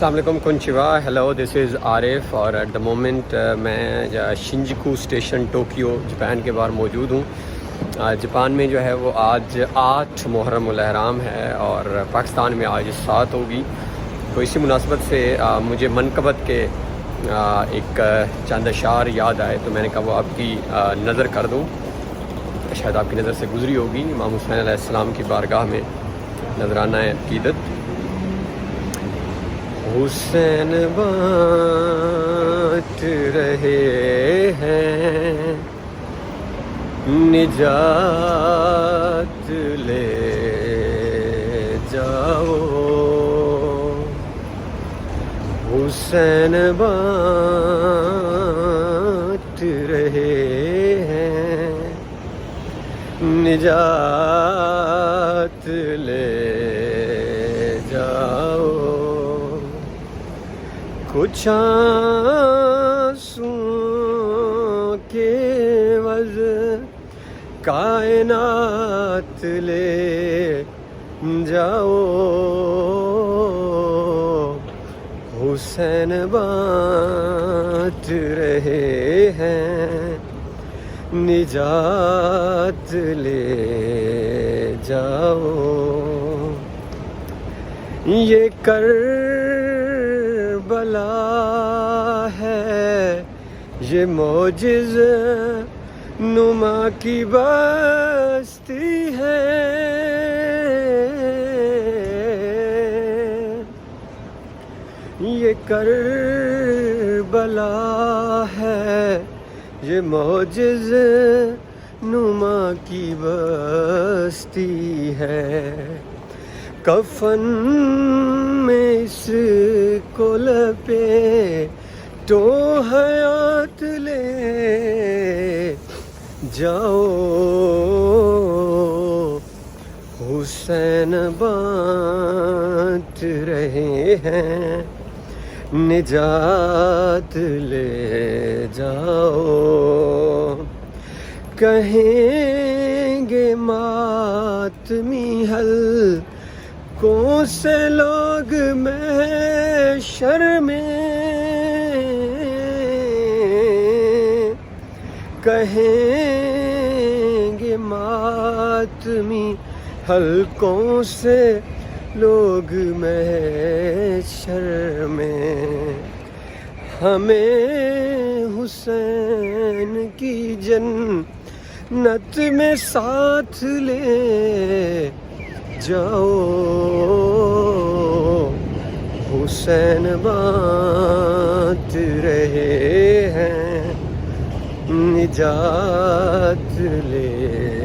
السلام علیکم کنچیوا ہیلو دس از عارف اور ایٹ دا مومنٹ میں شنجوکو اسٹیشن ٹوکیو جاپان کے باہر موجود ہوں. جاپان میں جو ہے وہ آج 8 محرم الاحرام ہے اور پاکستان میں آج 7 ہوگی. تو اسی مناسبت سے مجھے منقبت کے ایک چند اشعار یاد آئے تو میں نے کہا وہ آپ کی نظر کر دوں. شاید آپ کی نظر سے گزری ہوگی. امام حسین علیہ السلام کی بارگاہ میں نذرانہ عقیدت. حسین بانٹ رہے ہیں نجات لے جاؤ. حسین بانٹ رہے ہیں نجات لے جاؤ. کچھ آنسوں کے عوض کائنات لے جاؤ. حسین بانٹ رہے ہیں نجات لے جاؤ. یہ کربلا ہے یہ معجز نما کی بستی ہے. یہ کربلا ہے یہ معجز نما کی بستی ہے. کفن میں اس کو لپے تو حیات لے جاؤ. حسین بانٹ رہے ہیں نجات لے جاؤ. کہیں گے ماتمی حل کون سے لوگ محشر میں. کہیں گے ماتمی حلقوں سے لوگ محشر میں. ہمیں حسین کی جنت میں ساتھ لے جاؤ. حسین بانٹ رہے ہیں نجات لے